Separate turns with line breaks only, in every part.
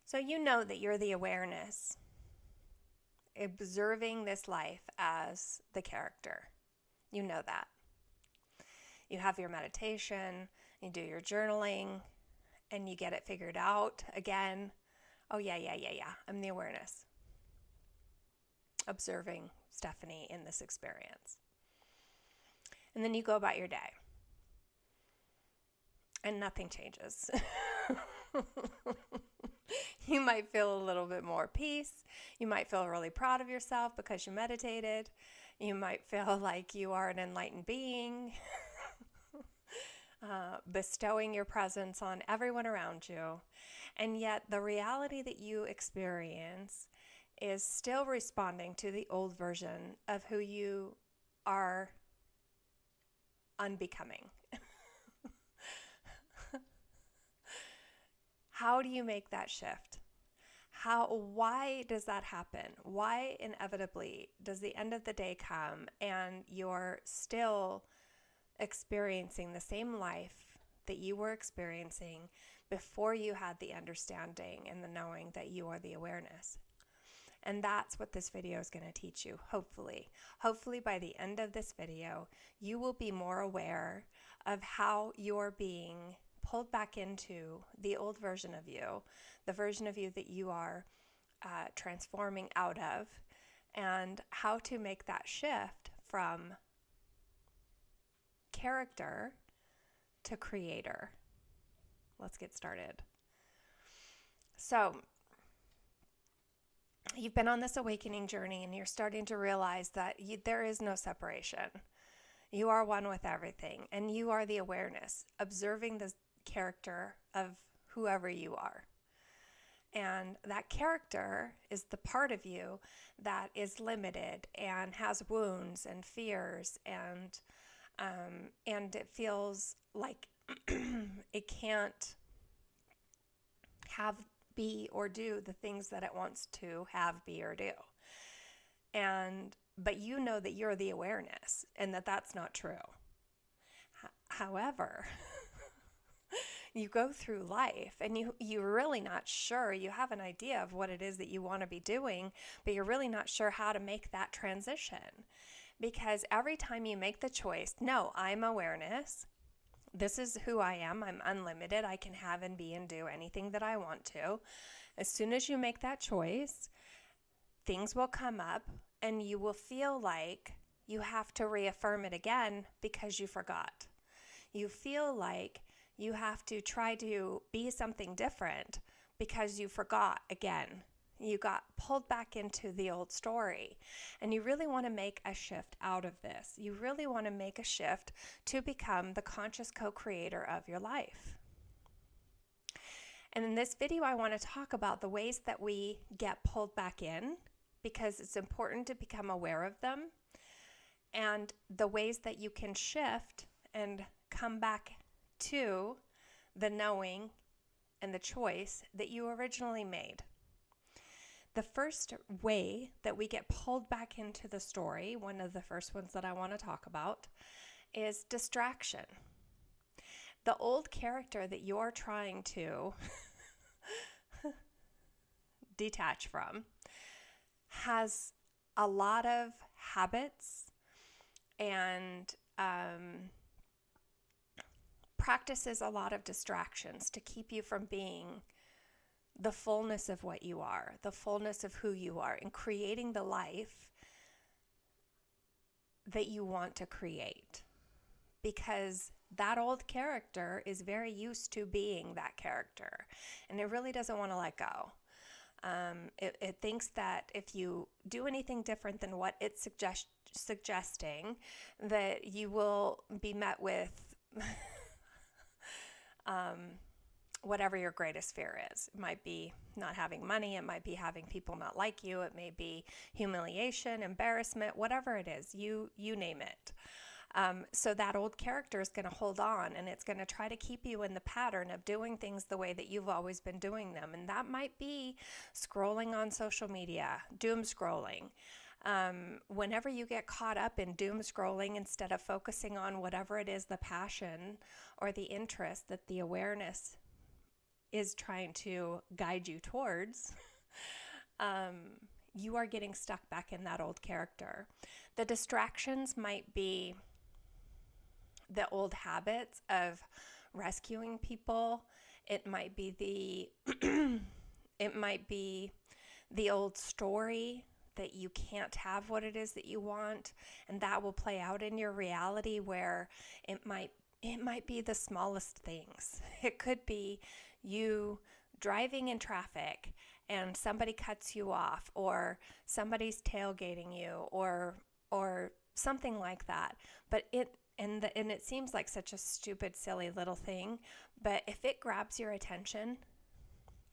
So you know that you're the awareness, observing this life as the character. You know that. You have your meditation, you do your journaling, and you get it figured out again. Oh, yeah. I'm the awareness, observing Stephanie in this experience. And then you go about your day, and nothing changes. You might feel a little bit more peace. You might feel really proud of yourself because you meditated. You might feel like you are an enlightened being, bestowing your presence on everyone around you. And yet, the reality that you experience is still responding to the old version of who you are unbecoming. How do you make that shift? Why does that happen? Why inevitably does the end of the day come and you're still experiencing the same life that you were experiencing before you had the understanding and the knowing that you are the awareness? And that's what this video is going to teach you, hopefully. Hopefully by the end of this video, you will be more aware of how you're being pulled back into the old version of you, the version of you that you are transforming out of, and how to make that shift from character to creator. Let's get started. So, you've been on this awakening journey and you're starting to realize that there is no separation. You are one with everything, and you are the awareness, observing the character of whoever you are. And that character is the part of you that is limited and has wounds and fears, and it feels like it can't have, be, or do the things that it wants to have, be, or do. But you know that you're the awareness and that that's not true. However, you go through life and you're really not sure. You have an idea of what it is that you want to be doing, but you're really not sure how to make that transition. Because every time you make the choice, no, I'm awareness. This is who I am. I'm unlimited. I can have and be and do anything that I want to. As soon as you make that choice, things will come up and you will feel like you have to reaffirm it again because you forgot. You feel like you have to try to be something different because you forgot again. You got pulled back into the old story, and you really want to make a shift out of this. You really want to make a shift to become the conscious co-creator of your life. And in this video, I want to talk about the ways that we get pulled back in, because it's important to become aware of them, and the ways that you can shift and come back to the knowing and the choice that you originally made. The first way that we get pulled back into the story, one of the first ones that I want to talk about, is distraction. The old character that you're trying to detach from has a lot of habits and practices a lot of distractions to keep you from being the fullness of what you are, the fullness of who you are, and creating the life that you want to create. Because that old character is very used to being that character, and it really doesn't want to let go. It thinks that if you do anything different than what it's suggesting, that you will be met with whatever your greatest fear is. It might be not having money. It might be having people not like you. It may be humiliation, embarrassment, whatever it is, you name it. So that old character is going to hold on, and it's going to try to keep you in the pattern of doing things the way that you've always been doing them. And that might be scrolling on social media, doom scrolling. Whenever you get caught up in doom scrolling, instead of focusing on whatever it is, the passion or the interest that the awareness is trying to guide you towards, you are getting stuck back in that old character. The distractions might be the old habits of rescuing people. It might be it might be the old story that you can't have what it is that you want, and that will play out in your reality, where it might be the smallest things. It could be you driving in traffic and somebody cuts you off, or somebody's tailgating you, or something like that. But it seems like such a stupid, silly little thing, but if it grabs your attention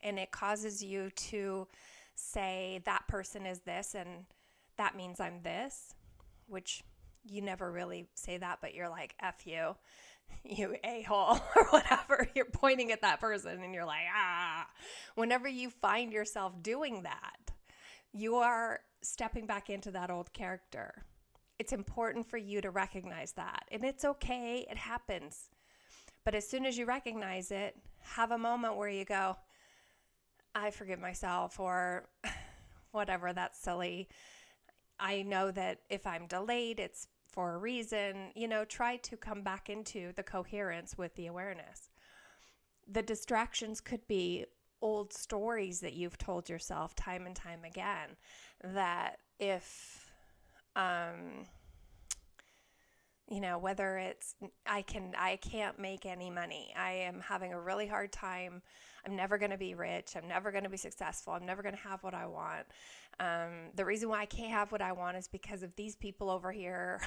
and it causes you to say that person is this and that means I'm this, which you never really say that, but you're like, F you, you a-hole, or whatever. You're pointing at that person and you're like, ah. Whenever you find yourself doing that, you are stepping back into that old character. It's important for you to recognize that. And it's okay, it happens. But as soon as you recognize it, have a moment where you go, I forgive myself, or whatever, that's silly. I know that if I'm delayed, it's for a reason. Try to come back into the coherence with the awareness. The distractions could be old stories that you've told yourself time and time again, that if, whether it's, I can't make any money, I am having a really hard time, I'm never going to be rich, I'm never going to be successful, I'm never going to have what I want. The reason why I can't have what I want is because of these people over here.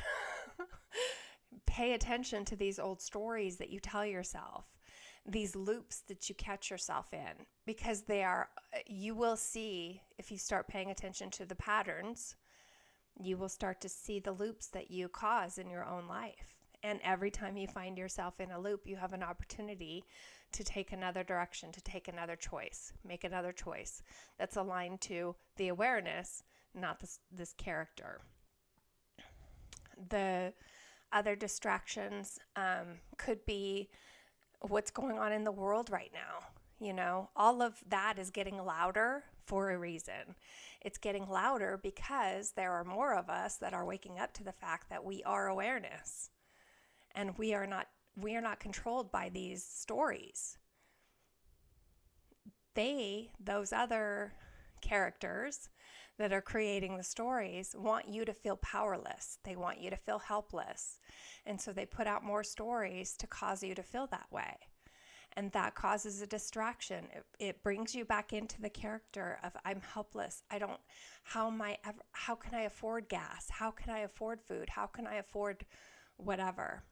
Pay attention to these old stories that you tell yourself, these loops that you catch yourself in, because you will see, if you start paying attention to the patterns, you will start to see the loops that you cause in your own life. And every time you find yourself in a loop, you have an opportunity to take another direction, to take another choice, make another choice that's aligned to the awareness, not this character. The other distractions could be what's going on in the world right now. All of that is getting louder for a reason. It's getting louder because there are more of us that are waking up to the fact that we are awareness, and we are not controlled by these stories. Those other characters that are creating the stories, want you to feel powerless. They want you to feel helpless. And so they put out more stories to cause you to feel that way. And that causes a distraction. It brings you back into the character of, I'm helpless. How can I afford gas? How can I afford food? How can I afford whatever?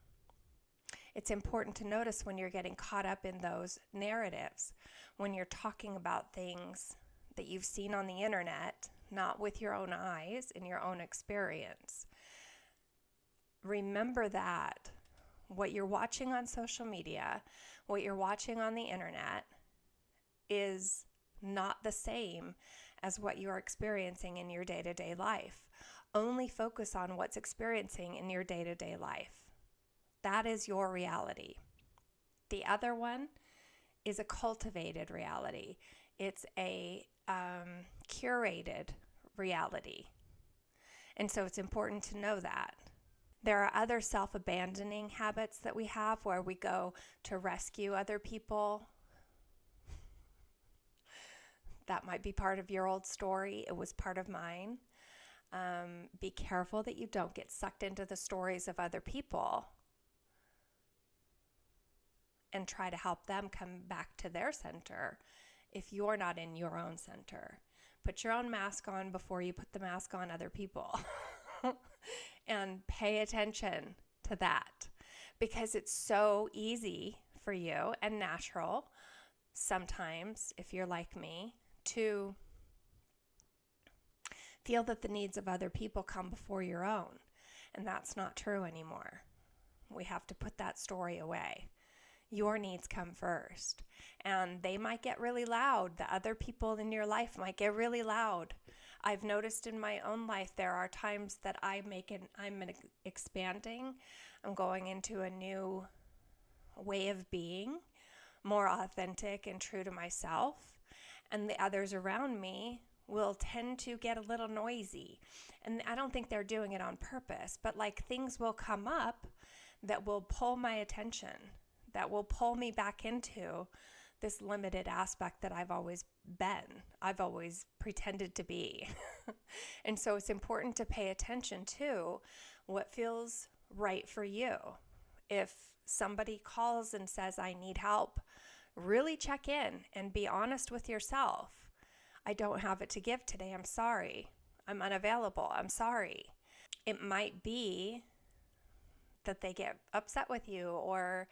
It's important to notice when you're getting caught up in those narratives, when you're talking about things that you've seen on the internet, not with your own eyes, in your own experience. Remember that what you're watching on social media, what you're watching on the internet, is not the same as what you're experiencing in your day-to-day life. Only focus on what's experiencing in your day-to-day life. That is your reality. The other one is a cultivated reality. It's a curated reality. And so it's important to know that. There are other self-abandoning habits that we have where we go to rescue other people. That might be part of your old story. It was part of mine. Be careful that you don't get sucked into the stories of other people and try to help them come back to their center if you're not in your own center. Put your own mask on before you put the mask on other people. And pay attention to that, because it's so easy for you and natural sometimes, if you're like me, to feel that the needs of other people come before your own. And that's not true anymore. We have to put that story away. Your needs come first, and they might get really loud. The other people in your life might get really loud. I've noticed in my own life there are times that I'm expanding. I'm going into a new way of being, more authentic and true to myself, and the others around me will tend to get a little noisy. And I don't think they're doing it on purpose, but like things will come up that will pull my attention, that will pull me back into this limited aspect that I've always been, I've always pretended to be. And so it's important to pay attention to what feels right for you. If somebody calls and says, I need help, really check in and be honest with yourself. I don't have it to give today. I'm sorry. I'm unavailable. I'm sorry. It might be that they get upset with you or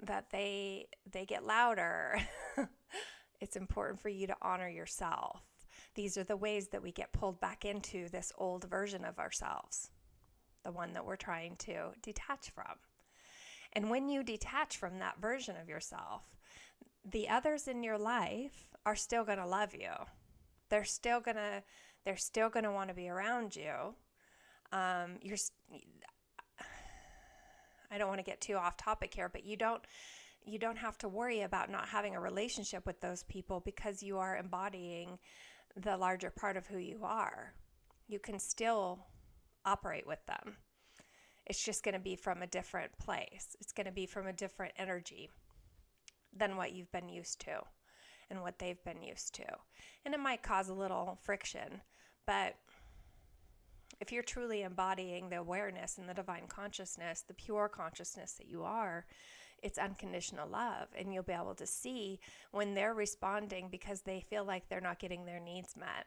that they get louder. It's important for you to honor yourself. These are the ways that we get pulled back into this old version of ourselves, the one that we're trying to detach from. And when you detach from that version of yourself, the others in your life are still going to love you. They're still going to want to be around you. I don't want to get too off topic here, but you don't have to worry about not having a relationship with those people because you are embodying the larger part of who you are. You can still operate with them. It's just going to be from a different place. It's going to be from a different energy than what you've been used to and what they've been used to. And it might cause a little friction, but if you're truly embodying the awareness and the divine consciousness, the pure consciousness that you are, it's unconditional love. And you'll be able to see when they're responding because they feel like they're not getting their needs met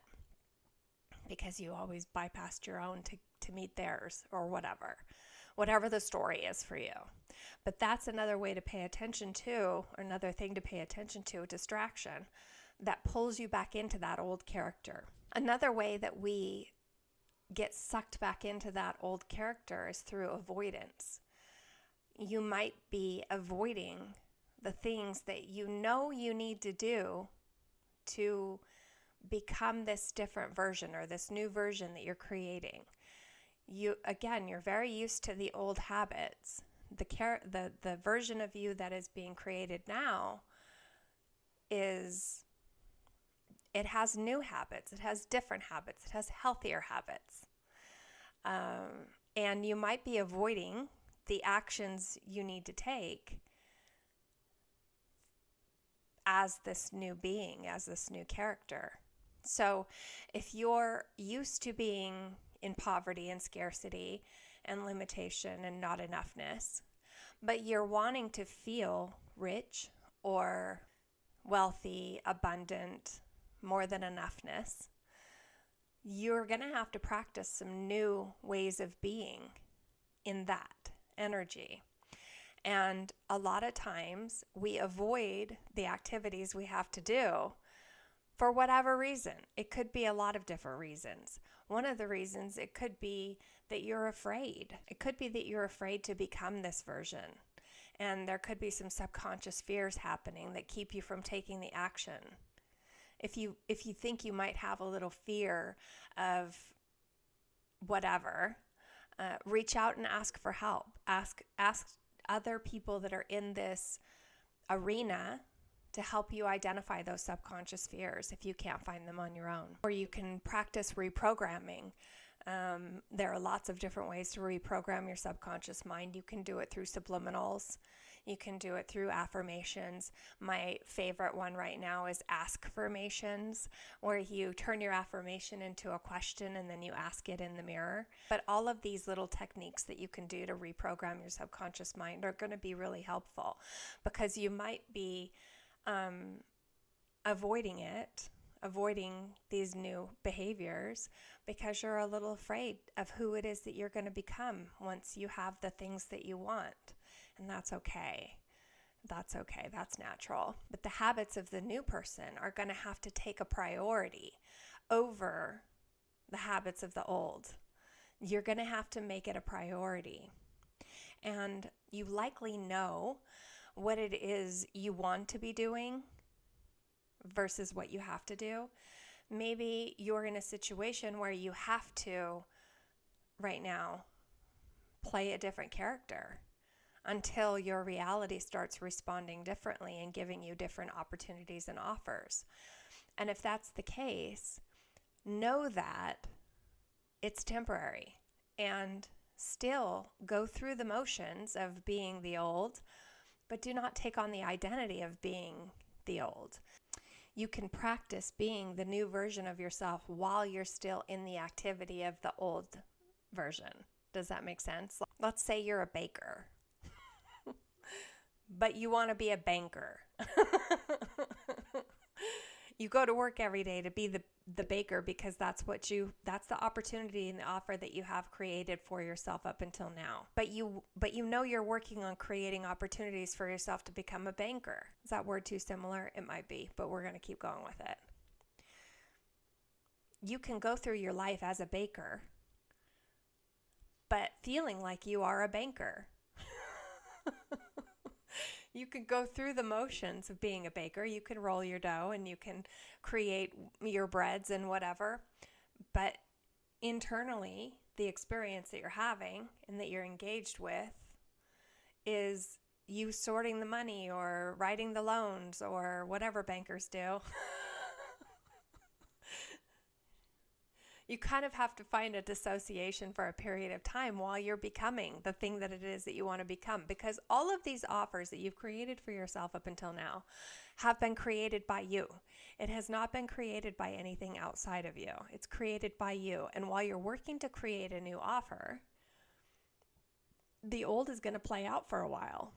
because you always bypassed your own to meet theirs or whatever the story is for you. But that's another way to pay attention to, or another thing to pay attention to, a distraction that pulls you back into that old character. Another way that we get sucked back into that old character is through avoidance. You might be avoiding the things that you know you need to do to become this different version or this new version that you're creating. You're very used to the old habits. The version of you that is being created now it has new habits, it has different habits, it has healthier habits. And you might be avoiding the actions you need to take as this new being, as this new character. So if you're used to being in poverty and scarcity and limitation and not enoughness, but you're wanting to feel rich or wealthy, abundant, more than enoughness, you're going to have to practice some new ways of being in that energy. And a lot of times we avoid the activities we have to do for whatever reason. It could be a lot of different reasons. One of the reasons, it could be that you're afraid. It could be that you're afraid to become this version. And there could be some subconscious fears happening that keep you from taking the action. If you think you might have a little fear of whatever, reach out and ask for help. Ask other people that are in this arena to help you identify those subconscious fears if you can't find them on your own. Or you can practice reprogramming. There are lots of different ways to reprogram your subconscious mind. You can do it through subliminals. You can do it through affirmations. My favorite one right now is ask-firmations, where you turn your affirmation into a question and then you ask it in the mirror. But all of these little techniques that you can do to reprogram your subconscious mind are going to be really helpful, because you might be avoiding these new behaviors because you're a little afraid of who it is that you're going to become once you have the things that you want. And that's okay. That's okay. That's natural. But the habits of the new person are going to have to take a priority over the habits of the old. You're going to have to make it a priority. And you likely know what it is you want to be doing versus what you have to do. Maybe you're in a situation where you have to, right now, play a different character. until your reality starts responding differently and giving you different opportunities and offers. And if that's the case, know that it's temporary, and still go through the motions of being the old, but do not take on the identity of being the old. You can practice being the new version of yourself while you're still in the activity of the old version. Does that make sense? Let's say you're a baker, but you want to be a banker. You go to work every day to be the baker because that's the opportunity and the offer that you have created for yourself up until now. But you know you're working on creating opportunities for yourself to become a banker. Is that word too similar? It might be, but we're going to keep going with it. You can go through your life as a baker, but feeling like you are a banker. You can go through the motions of being a baker. You can roll your dough and you can create your breads and whatever. But internally, the experience that you're having and that you're engaged with is you sorting the money or writing the loans or whatever bankers do. You kind of have to find a dissociation for a period of time while you're becoming the thing that it is that you want to become, because all of these offers that you've created for yourself up until now have been created by you. It has not been created by anything outside of you. It's created by you. And while you're working to create a new offer, the old is going to play out for a while.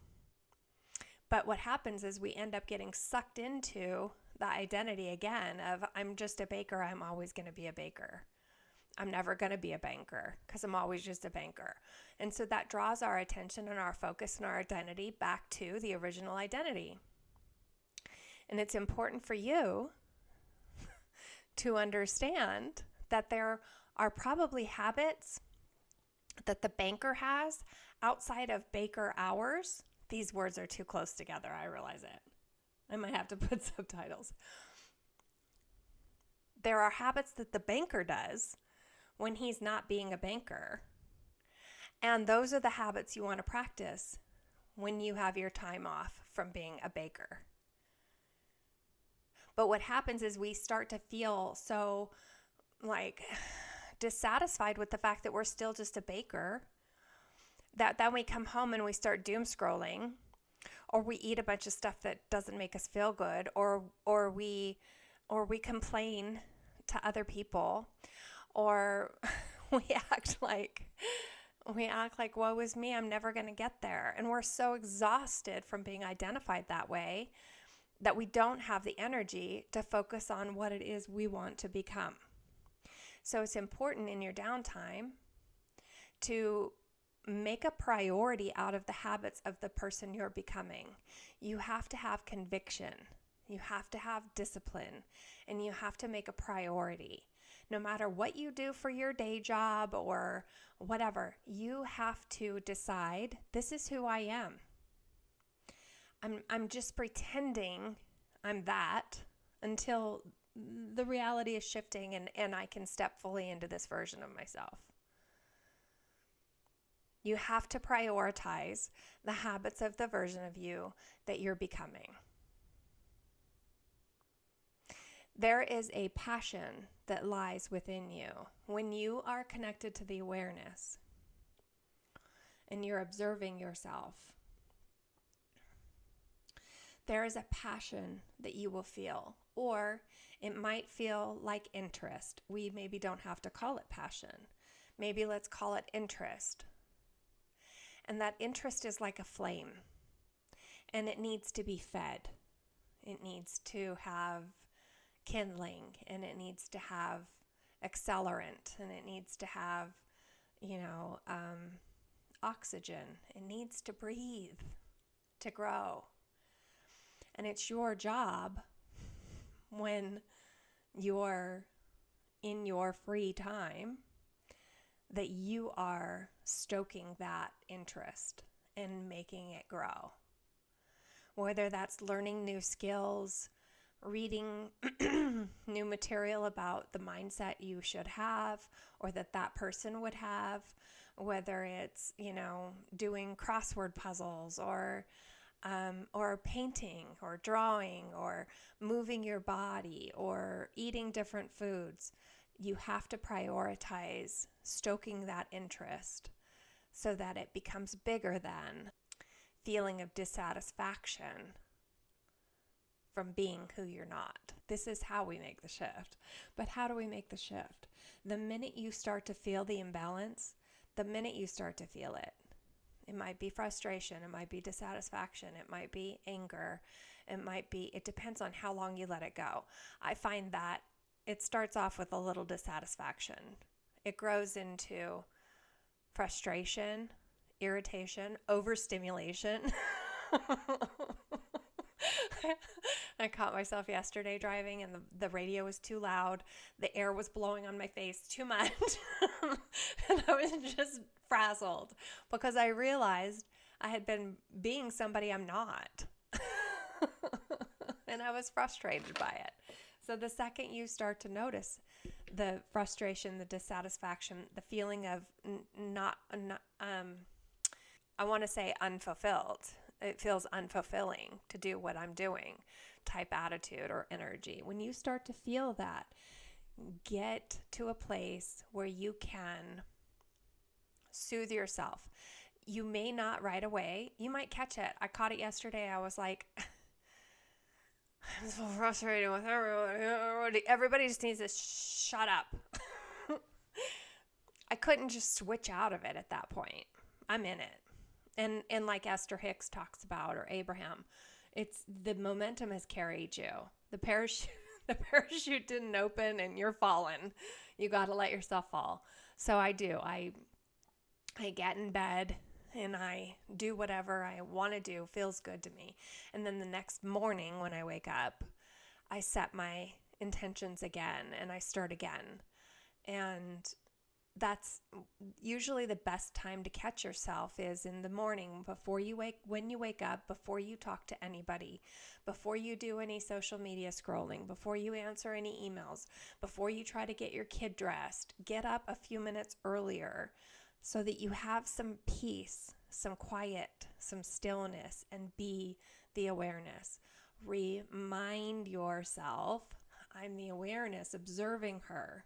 But what happens is we end up getting sucked into the identity again of, I'm just a baker, I'm always going to be a baker. I'm never going to be a banker because I'm always just a banker. And so that draws our attention and our focus and our identity back to the original identity. And it's important for you to understand that there are probably habits that the banker has outside of baker hours. These words are too close together. I realize it. I might have to put subtitles. There are habits that the banker does when he's not being a banker. And those are the habits you want to practice when you have your time off from being a baker. But what happens is we start to feel so dissatisfied with the fact that we're still just a baker, that then we come home and we start doom scrolling, or we eat a bunch of stuff that doesn't make us feel good, or we complain to other people, or we act like woe is me, I'm never going to get there. And we're so exhausted from being identified that way that we don't have the energy to focus on what it is we want to become. So it's important in your downtime to make a priority out of the habits of the person you're becoming. You have to have conviction. You have to have discipline, and you have to make a priority. No matter what you do for your day job or whatever, you have to decide, this is who I am. I'm just pretending I'm that until the reality is shifting and I can step fully into this version of myself. You have to prioritize the habits of the version of you that you're becoming. There is a passion that lies within you when you are connected to the awareness and you're observing yourself. There is a passion that you will feel, or it might feel like interest. We maybe don't have to call it passion. Maybe let's call it interest. And that interest is like a flame, and it needs to be fed. It needs to have kindling, and it needs to have accelerant, and it needs to have, oxygen. It needs to breathe to grow. And it's your job when you're in your free time that you are stoking that interest and making it grow. Whether that's learning new skills, reading new material about the mindset you should have or that person would have, whether it's, doing crossword puzzles or painting or drawing or moving your body or eating different foods. You have to prioritize stoking that interest so that it becomes bigger than feeling of dissatisfaction from being who you're not. This is how we make the shift. But how do we make the shift? The minute you start to feel the imbalance, the minute you start to feel it, it might be frustration, it might be dissatisfaction, it might be anger, it depends on how long you let it go. I find that it starts off with a little dissatisfaction. It grows into frustration, irritation, overstimulation. I caught myself yesterday driving and the radio was too loud. The air was blowing on my face too much. And I was just frazzled because I realized I had been being somebody I'm not. And I was frustrated by it. So the second you start to notice the frustration, the dissatisfaction, the feeling of I want to say unfulfilled. It feels unfulfilling to do what I'm doing type attitude or energy. When you start to feel that, get to a place where you can soothe yourself. You may not right away. You might catch it. I caught it yesterday. I was like, I'm so frustrated with everybody. Everybody just needs to shut up. I couldn't just switch out of it at that point. I'm in it. And like Esther Hicks talks about, or Abraham, it's the momentum has carried you. The parachute didn't open and you're falling. You got to let yourself fall. So I do. I get in bed and I do whatever I want to do, feels good to me. And then the next morning when I wake up, I set my intentions again and I start again. And that's usually the best time to catch yourself is in the morning when you wake up, before you talk to anybody, before you do any social media scrolling, before you answer any emails, before you try to get your kid dressed. Get up a few minutes earlier so that you have some peace, some quiet, some stillness, and be the awareness. Remind yourself, I'm the awareness observing her.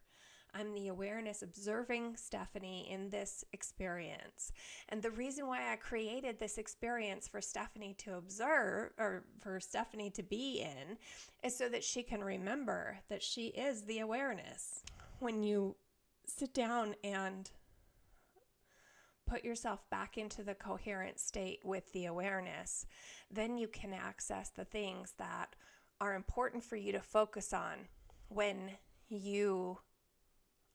I'm the awareness observing Stephanie in this experience. And the reason why I created this experience for Stephanie to observe, or for Stephanie to be in, is so that she can remember that she is the awareness. When you sit down and put yourself back into the coherent state with the awareness, then you can access the things that are important for you to focus on when you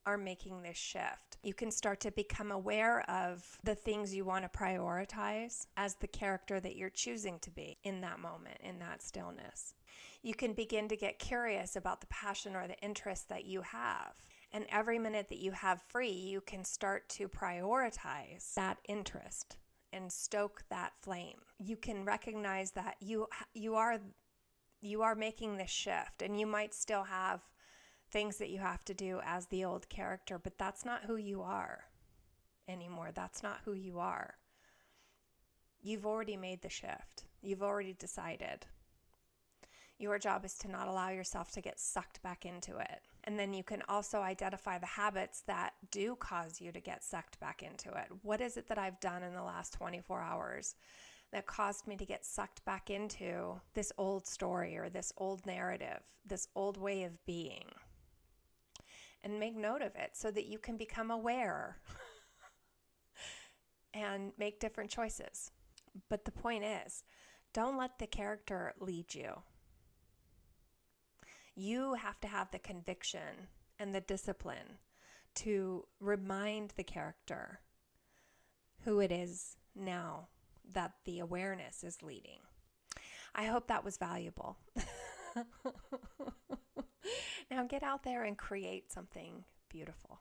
are making this shift. You can start to become aware of the things you want to prioritize as the character that you're choosing to be in that moment, in that stillness. You can begin to get curious about the passion or the interest that you have. And every minute that you have free, you can start to prioritize that interest and stoke that flame. You can recognize that you are making this shift, and you might still have things that you have to do as the old character, but that's not who you are anymore. That's not who you are. You've already made the shift. You've already decided. Your job is to not allow yourself to get sucked back into it. And then you can also identify the habits that do cause you to get sucked back into it. What is it that I've done in the last 24 hours that caused me to get sucked back into this old story or this old narrative, this old way of being? And make note of it so that you can become aware and make different choices. But the point is, don't let the character lead you. You have to have the conviction and the discipline to remind the character who it is now that the awareness is leading. I hope that was valuable. Now get out there and create something beautiful.